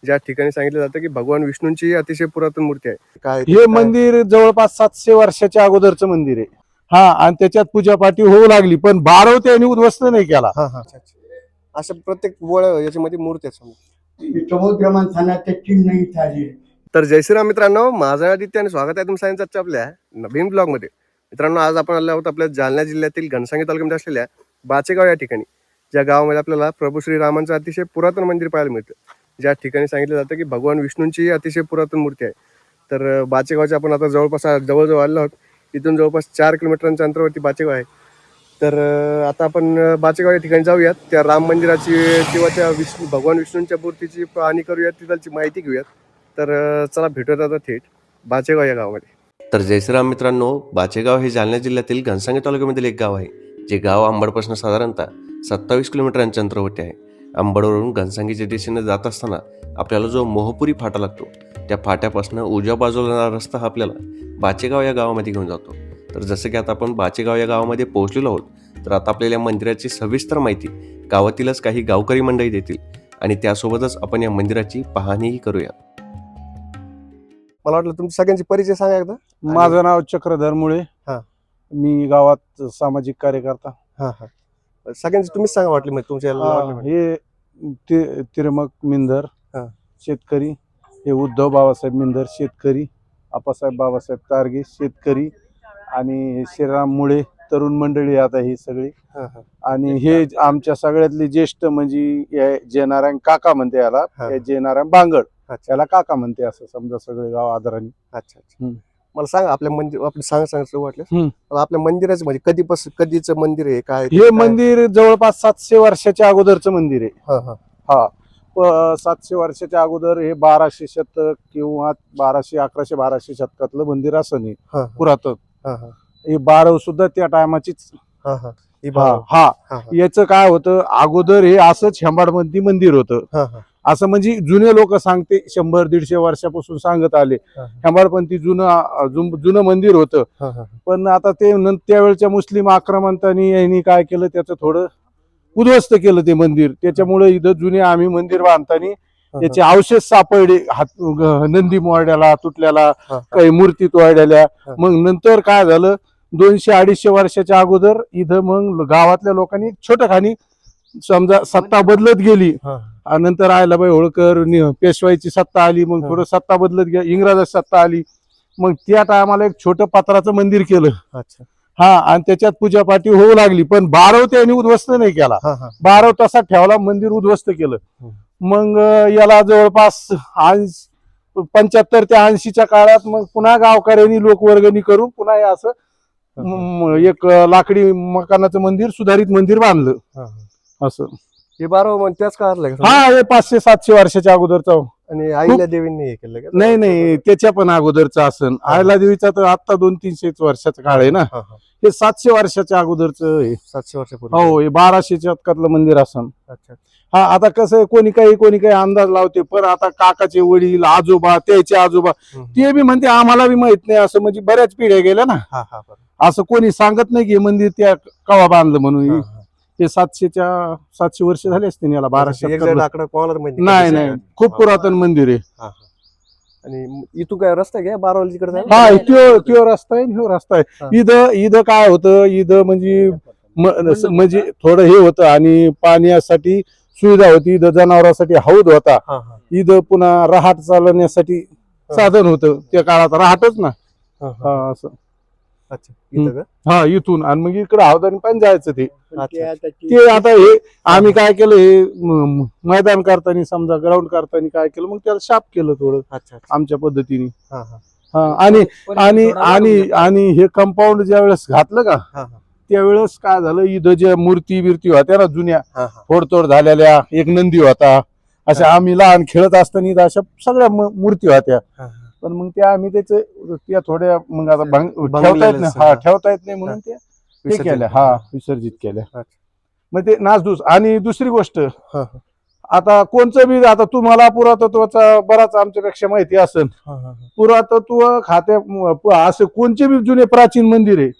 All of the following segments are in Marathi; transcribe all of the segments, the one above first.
ज्या ठिकाणी सांगितलं जातं की भगवान विष्णूंची अतिशय पुरातन मूर्ती आहे. काय हे मंदिर जवळपास 700 वर्षाच्या अगोदरचं मंदिर आहे. हा, आणि त्याच्यात पूजापाठी होऊ लागली, पण बारव त्यांनी उद्ध्वस्त नाही केला. असं प्रत्येक याच्यामध्ये मूर्ती आहे. समुद्र मंथनाचे चिन्ह इथे आले. तर जय श्रीराम मित्रांनो, माझं आदित्य आणि स्वागत आहे तुमचं सायन्सच्या आपल्या नवीन ब्लॉग मध्ये. मित्रांनो, आज आपण आलो आहोत आपल्या जालना जिल्ह्यातील घनसांगी तालुक्यामध्ये असलेल्या बाचेगाव या ठिकाणी, ज्या गावामध्ये आपल्याला प्रभू श्रीरामांचं अतिशय पुरातन मंदिर पाहायला मिळतं. ज्या ठिकाणी सांगितलं जातं की भगवान विष्णूंची अतिशय पुरातन मूर्ती आहे. तर बाचेगावच्या आपण आता जवळपास जवळजवळ आलो आहोत. इथून जवळपास 4 किलोमीटरांच्या अंतरावरती बाचेगाव आहे. तर आता आपण बाचेगाव या ठिकाणी जाऊयात. त्या राम मंदिराची किंवा त्या भगवान विष्णूंच्या मूर्तीची पाहणी करूयात, तिथलची माहिती घेऊयात. तर चला भेटूयात आता थेट बाचेगाव या गावामध्ये. तर जय श्रीराम मित्रांनो, बाचेगाव हे जालना जिल्ह्यातील घनसांगी तालुक्यामधील एक गाव आहे. जे गाव अंबडपासून साधारणतः 27 किलोमीटरांच्या अंतरावरती आहे. अंबडवरून घनसांगीच्या दिशेने जात असताना आपल्याला जो मोहपुरी फाटा लागतो, त्या फाट्यापासून उजव्या बाजूला रस्ता हा आपल्याला बाचेगाव या गावामध्ये घेऊन जातो. तर जसं की आता आपण बाचेगाव या गावामध्ये पोहोचलेलो आहोत, तर आता आपल्याला या मंदिराची सविस्तर माहिती गावातीलच काही गावकरी मंडळी देतील आणि त्यासोबतच आपण या मंदिराची पाहणीही करूया. मला वाटलं तुमच्या सगळ्यांची परिचय सांगा एकदा. माझं नाव चक्रधर मुळे. हा. मी गावात सामाजिक कार्यकर्ता. सगळ्यांची तुम्हीच सांगा वाटली म्हणजे तुमच्या. हे तिरमक मिंदर हा. शेतकरी. हे उद्धव बाबासाहेब मिंदर शेतकरी. आप्पासाहेब बाबासाहेब तारगे शेतकरी. आणि श्रीराम मुळे तरुण मंडळी आता ही सगळी. आणि हे आमच्या सगळ्यातले ज्येष्ठ म्हणजे जयनारायण काका म्हणते याला. जयनारायण बांगड याला काका म्हणते, असं समजा सगळे गाव आदराने. अच्छा. मला सांगा आपल्या मंदिर, आपलं सांगा वाटलं आपल्या मंदिराचं म्हणजे कधीचं मंदिर आहे काय? हे मंदिर जवळपास 700 वर्षाच्या अगोदरचं मंदिर आहे. हा, 700 वर्षाच्या अगोदर हे 1200 शतक किंवा 1100-1200 शतकातलं मंदिर असं नाही पुरातन. हे 12 सुद्धा त्या टायमाचीच. याच काय होतं, अगोदर हे असंच हेंबाडपंथी मंदिर होतं. असं म्हणजे जुने लोक सांगते 100-150 वर्षापासून सांगत आले हेंबाडपंथी जुनं मंदिर होतं. पण आता ते त्यावेळच्या मुस्लिम आक्रमकांनी यांनी काय केलं, त्याचं थोडं उद्ध्वस्त केलं ते मंदिर. त्याच्यामुळे इथं जुने आम्ही मंदिर बांधताना याचे अवशेष सापडले, नंदी मोडल्याला, तुटल्याला, काही मूर्ती तोडलेल्या. मग नंतर काय झालं, 200-250 वर्षाच्या अगोदर इथं मग गावातल्या लोकांनी छोटखानी समजा सत्ता बदलत गेली. नंतर आयलाबाई होळकर पेशवाईची सत्ता आली, मग थोडं सत्ता बदलत गेली, इंग्रजाची सत्ता आली. मग त्या टायमाला एक छोटं पत्राचं मंदिर केलं. आणि त्याच्यात पूजापाठी होऊ लागली, पण बारव त्यांनी उद्ध्वस्त नाही केला. बारव तसा ठेवला, मंदिर उद्ध्वस्त केलं. मग याला जवळपास 75 ते 80च्या काळात मग पुन्हा गावकऱ्यांनी लोकवर्गणी करून पुन्हा असं एक लाकडी मकानाचं मंदिर, सुधारित मंदिर बांधलं. असं हे 12 म्हणजे त्याच काळातलं का? हे 500-700 वर्षाच्या अगोदरचं. आणि आईला देवींनी हे केलं का? नाही, त्याच्या पण अगोदरचं असन. आयला देवीचा तर आता 200-300 वर्षाचा काळ आहे ना. हे 700 वर्षाच्या अगोदरचं आहे. 700 वर्षापूर्वी. हो, हे 1200 शतकातलं मंदिर असन. अच्छा. आता कसं कोणी काही अंदाज लावते, पण आता काकाचे वडील, आजोबा, त्याचे आजोबा ते बी म्हणते आम्हाला बी माहित नाही, असं म्हणजे बऱ्याच पिढ्या गेल्या ना. असं कोणी सांगत नाही की हे मंदिर त्या कवा बांधलं म्हणून. हे 700 वर्ष झाले असते याला. 1200 नाही, खूप पुरातन मंदिर आहे. आणि इथून काय रस्ता घ्या 12 तिकडे? त्यो रस्ता आहे, ह्यो रस्ता आहे. इथं काय होतं, इथं म्हणजे थोडं हे होतं आणि पाण्यासाठी सुविधा होती. इथं जनावरांसाठी हौद होता. इथं पुन्हा रहाट चालवण्यासाठी साधन होतं त्या काळात, रहाटच ना. असं. अच्छा. इथून आणि मग इकडे हौदाने पण जायचं. ते आता हे आम्ही काय केलं, हे मैदान करताना समजा ग्राउंड करताना काय केलं, मग त्याला शाप केलं थोडं आमच्या पद्धतीने. आणि हे कंपाऊंड ज्या वेळेस घातलं का, त्यावेळेस काय झालं, इथं ज्या मूर्ती बिर्ती होत्या ना जुन्या, फोडतोड झालेल्या, एक नंदी होता. अशा आम्ही लहान खेळत असताना अशा सगळ्या मूर्ती होत्या. पण मग त्या आम्ही त्या थोड्या मग आता ठेवता येत नाही म्हणून त्या केल्या, विसर्जित केल्या. मग ते नासधूस. आणि दुसरी गोष्ट, आता कोणचं बी, आता तुम्हाला पुरातत्वाचा बराच आमच्यापेक्षा माहिती असेल. पुरातत्व खात्या असं कोणचे बी जुने प्राचीन मंदिर आहे,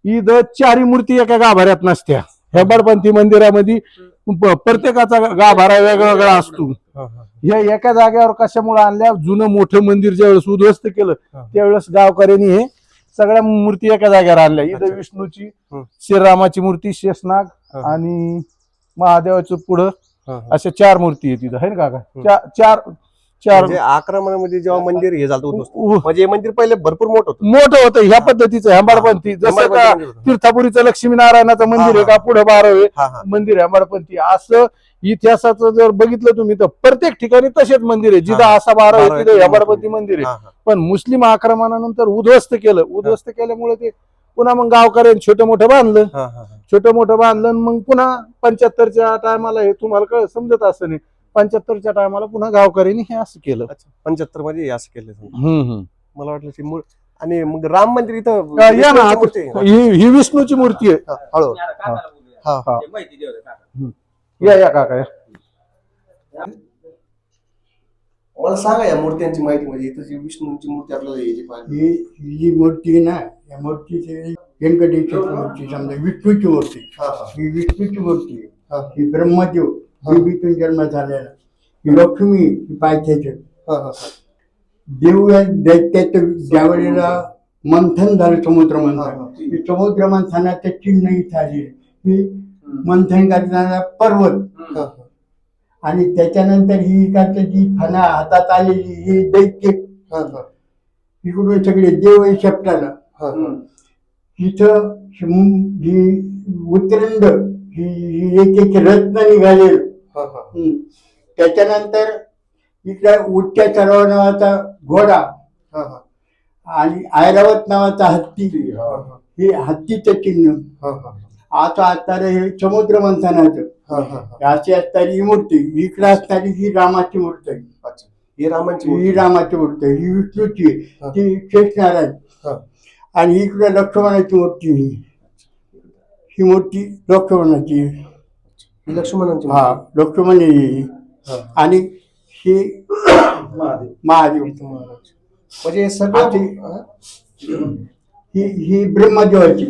इथं 4 मूर्ती एका गाभाऱ्यात नसत्या. हेंबाडपंथी मंदिरामध्ये प्रत्येकाचा गाभारा वेगळा असतो. ह्या एका जागेवर कशामुळे आणल्या, जुनं मोठं मंदिर ज्यावेळेस उद्ध्वस्त केलं त्यावेळेस गावकऱ्यांनी हे सगळ्या मूर्ती एका जागेवर आणल्या. इथं विष्णूची, श्रीरामाची मूर्ती, शेषनाग आणि महादेवाचं पुढं अशा 4 मूर्ती आहेत तिथं, आहे ना काका? चार म्हणजे आक्रमणामध्ये जेव्हा मंदिर हे झालं होतं, म्हणजे हे मंदिर पहिले भरपूर मोठं होतं ह्या पद्धतीचं हेंबाडपंथी. जसं का तीर्थापुरीचं लक्ष्मीनारायणाचं मंदिर आहे का, पुढे 12 मंदिर हेंबाडपंथी. असं इतिहासाचं जर बघितलं तुम्ही तर प्रत्येक ठिकाणी तसेच मंदिर आहे. जिथं असा 12 आहे तिथं हेंबाडपंथी मंदिर आहे. पण मुस्लिम आक्रमणानंतर उद्ध्वस्त केल्यामुळे ते पुन्हा मग गावकऱ्यांनी छोटं मोठं बांधलं. मग पुन्हा 75च्या टायमाला, हे तुम्हाला समजत असं नाही, 75च्या टायमाला पुन्हा गावकऱ्यांनी हे असं केलं. 75 मध्ये असं केलं. हम्म. मला वाटलं आणि मग राम मंदिर इथं या ना, ही विष्णूची मूर्ती आहे. हळू या काका या. मला सांगा या मूर्त्यांची माहिती. म्हणजे इथं जी विष्णूची मूर्ती आपल्याला यायची पाहिजे, ही जी मूर्ती आहे ना, या मूर्तीची व्यंकटेश्वरची मूर्ती, समजा विष्णूची मूर्ती, ही विष्णूची मूर्ती आहे. ही ब्रह्मदेव देवीतून जन्म झालेला, ही लक्ष्मी, ही पायथ्याचे देव. या दैत्याचं ज्यावेळेला मंथन झालं, समुद्र मंथन, समुद्र मंथनाचं चिन्ह इथं आले. ही मंथन करणारा पर्वत, आणि त्याच्यानंतर ही इकडचं जी फणा हातात आलेली ही दैत्य, इकडून सगळे देव शेपटाला. तिथं ही उतरंड, ही एक रत्न निघाले. त्याच्यानंतर इकडे उच्च चरवा नावाचा घोडा आणि ऐरावत नावाचा हत्ती, हे हत्तीचं चिन्ह. आता हे समुद्र मंथनाचं अशी असणारी ही मूर्ती. इकडे असणारी ही रामाची मूर्ती आहे. ही रामाची मूर्ती आहे. ही विष्णूची, ती शेषनारायण. आणि इकडे लक्ष्मणाची मूर्ती, ही मूर्ती लक्ष्मणाची, लक्ष्मण. आणि ही महादेव. म्हणजे सगळं ही ब्रह्मदेवाची.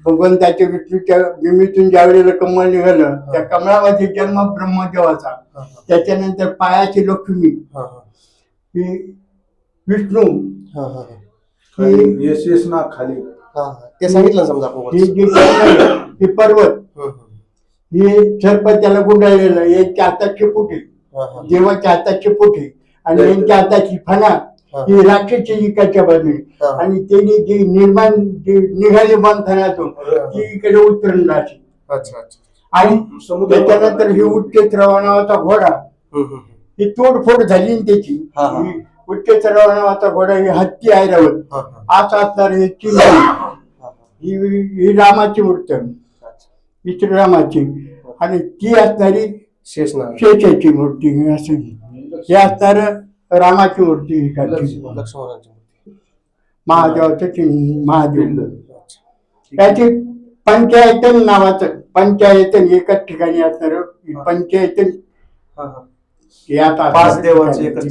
भगवंताच्या विष्णूच्या भूमीतून ज्यावेळेला कमळ निघालं, त्या कमळामध्ये जन्म ब्रह्मदेवाचा. त्याच्यानंतर पायाची लक्ष्मी, ही विष्णू, शेषनाग खाली. ते सांगितलं समजा आपण. हे पर्वत, हे सर्प त्याला गुंडाळलेलं, यांच्या हाताची पोटी, देवाच्या हाताची पोटी, आणि यांच्या हाताची फणा, ही राक्षसी इकडच्या बाजूने. आणि त्यांनी जे निघाले मंथनातून, ती इकडे उतरून राहते. आणि त्याच्यानंतर हे उच्च चरवा नावाचा घोडा, ही तोडफोड झाली त्याची. उच्च चरवा नावाचा घोडा, ही हत्ती ऐरावत आता असणार हे चिन्ह. ही रामाची मूर्ती, ही श्रीरामाची. आणि ती असणारी शेषाची मूर्ती. असं हे असणार रामाची मूर्ती, महादेवाचं चिन्ह, महादेव. त्याची पंचायतन नावाचं, पंचायतन एकाच ठिकाणी असणार पंचायतन.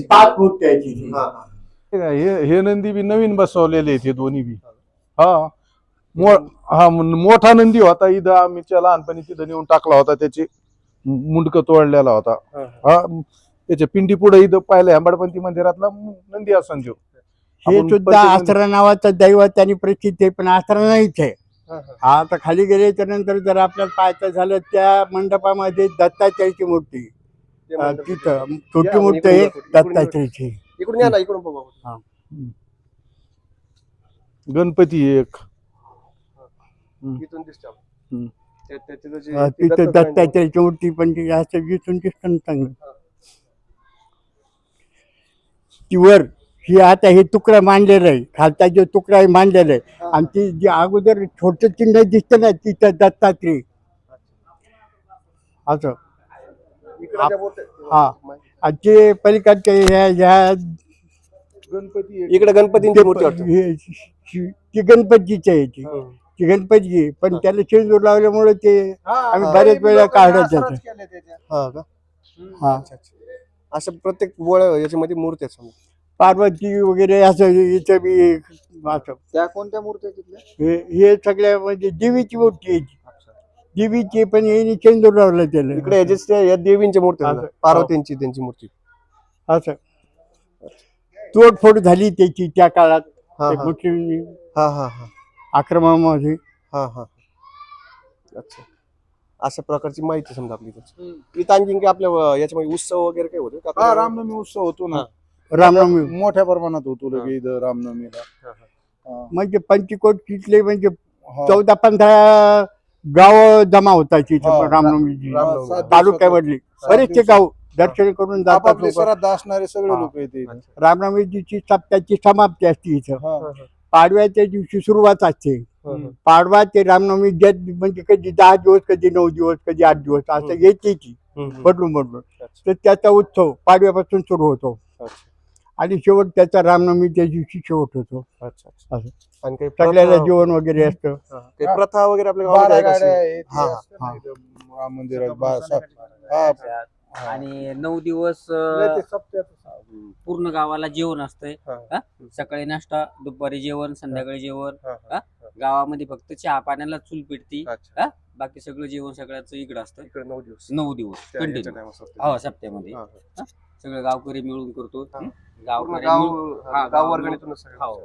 पाच मूर्ती आहेत. हे नंदी बी नवीन बसवलेले आहेत, हे दोन्ही बी. मोठा नंदी होता इथं, आम्ही लहानपणी तिथं नेऊन टाकला होता. त्याची मुंडक तोडलेला होता. त्याच्या पिंडी पुढे इथं पाहिलं हेंबाडपंथी मंदिरातला नंदी असन जो. हे सुद्धा आसरा नावाचं दैवत आणि प्रसिद्ध आहे, पण आसरा नाहीच आहे. आता खाली गेल्याच्या नंतर जर आपल्याला पाहायचं झालं, त्या मंडपामध्ये दत्तात्रेयाची मूर्ती, तिथं छोटी मूर्ती आहे दत्तात्रेयाची. इकडून या ना, इकडून बघा. गणपती एक तिथं दत्तात्रेयाची मूर्ती, पण ती असं दिसून दिसतं चांगलं. ती वर ही आता हे तुकडा मांडलेला आहे, खालचा जो तुकडा आहे मांडलेला आहे. आणि ती जी अगोदर छोटं चिन्ह दिसतं ना, तिथं दत्तात्रेय असं. आणि ते पलीकडच्या ह्या गणपती इकडे गणपतीची मूर्ती, ती गणपतीची आहे. ती गणपती, पण त्याला शेंदूर लावल्यामुळे ते आम्ही बऱ्याच वेळा काढत जातो. असं प्रत्येक बोळ्या याच्यामध्ये मूर्ती आहेत. पार्वती वगैरे असं इथं बी असं. त्या कोणत्या मूर्ती आहेत? हे सगळ्या म्हणजे देवीची मूर्ती आहे. देवीचे पण येणे चेंदूर लावलं त्याला इकडे ह्याचेच ते या देवींच्या मूर्ती आहेत असं. ना, पार्वतींची त्यांची मूर्ती. असं तोडफोड झाली त्याची त्या काळात हा ते हा मुस्लिम हा हा हा आक्रमणामध्ये. हा हा अच्छा, अशा प्रकारची माहिती समजा आपली त्याची. इथं आणखीन काय आपल्या याच्यामध्ये उत्सव वगैरे काय होतो का हा आपल्या? रामनवमी उत्सव होतो ना, रामनवमी मोठ्या प्रमाणात होतो हा. लगे इथं रामनवमीला. हा, हा. हा. म्हणजे पंचकोट तिथले म्हणजे हा. 14-15 गाव जमा होतात तिथे हा. रामनवमीची रामनवमी. 7 दिवसात तालुक्यामधली बरेचसे गाव दर्शन करून जातात आपापले लोक. श्राद्ध असणारे सगळे हा. लोक येते इथं. रामनवमीची सप्त्याची समाप्ती असते इथं. हा. पाडव्याच्या दिवशी सुरुवात असते. हम्म. पाडवा ते रामनवमी म्हणजे कधी 10 दिवस, कधी 9 दिवस, कधी 8 दिवस असं येते ती बदलून बदलून. अच्छा. तर त्याचा उत्सव पाडव्यापासून सुरू होतो अच्छा आणि शेवट त्याचा रामनवमीच्या दिवशी शेवट होतो. अच्छा असं. आणि काही सगळ्याला प्रथा- जेवण वगैरे असतं. काही प्रथा वगैरे आपल्या 12 गावामध्ये आहे का गाड्या अशी? आहेत, हा, हे असतं ना हा. इथं राम मंदिरात. हा. आणि 9 दिवस नाही, ते सप्त्यात. पूर्ण गावाला जेवण असतंय. हा. हा? सकाळी नाश्ता, दुपारी जेवण, संध्याकाळी जेवण. हा, हा? गावामध्ये फक्त चहा पाण्याला चूल पेटती. अच्छा. हा? बाकी सगळं जेवण सगळ्याचं इकडं असतं. इकडे 9 दिवस 9 दिवस त्या कंटिन्यू. याच्या time असतं. हो, सप्त्यामध्ये हा, हा. सगळं गावकरी मिळून करतो. हा. पूर्ण गावकरी गाव मिळून- हा, हा, गाव गाव वर्गणीतूनच सगळं. हो.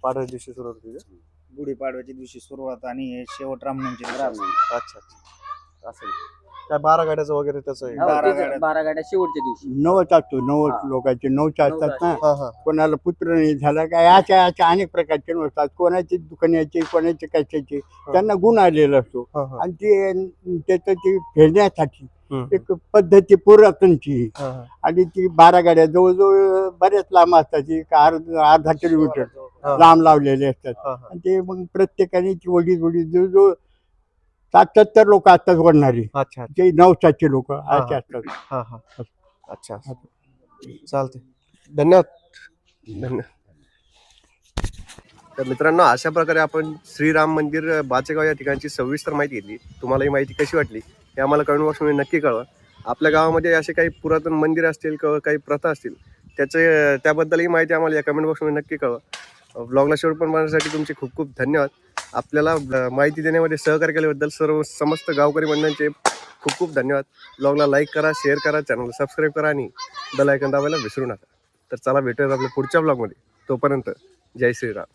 पाडव्या दिवशी सुरुवात होते का? गुढीपाडव्याच्या दिवशी सुरुवात आणि शेवट रामनवमीची दिवशी. रामनवमी. अच्छा अच्छा असं आहे. काय 12 गाड्याचं वगैरे त्याचं आहे? हो, 12 तेच गाड्या. 12 गाड्या शेवटच्या दिवशी. 9 असतो 9 हा. लोकांचे 9 असतात ना. हा हा कोणाला पुत्र नाही झाला काय अशा अशा अनेक प्रकारचे नसतात. कोणाचे दुकानाचे, कोणाचे कशाचे त्यांना गुण आलेला असतो. हा हा आणि ते त्याचं ते फेडण्यासाठी हम्म. एक पद्धती पुरातनची आहे. हा, हा. आणि ती 12 गाड्या जवळजवळ बऱ्याच लांब असतात. ती अर्धा किलोमीटर हा. लांब लावलेले असतात. हा, हा. आणि ते मग प्रत्येकाने ती वडील जवळजवळ 70 लोक असतात वडणारी. अच्छा अच्छा. ते 9-7 लोक हा. असे असतात. हा हा अच्छा चालते. धन्यवाद धन्यवाद. तर मित्रांनो, अशा प्रकारे आपण श्रीराम मंदिर बाचेगाव या ठिकाणची सविस्तर माहिती घेतली. तुम्हाला ही माहिती कशी वाटली हे आम्हाला कमेंट बॉक्समध्ये नक्की कळवा. आपल्या गावामध्ये असे काही पुरातन मंदिर असतील किंवा काही प्रथा असतील त्याबद्दलही माहिती आम्हाला या कमेंट बॉक्समध्ये नक्की कळवा. ब्लॉगला शेवट पण पाहण्यासाठी तुमचे खूप खूप धन्यवाद. आपल्याला माहिती देण्यामध्ये सहकार्य केल्याबद्दल सर्व समस्त गावकरी मंडळांचे खूप खूप धन्यवाद. ब्लॉगला लाईक करा, शेअर करा, चॅनलला सबस्क्राईब करा आणि बेल आयकॉन दाबायला विसरू नका. तर चला भेटूयात आपल्या पुढच्या ब्लॉगमध्ये. तोपर्यंत जय श्रीराम.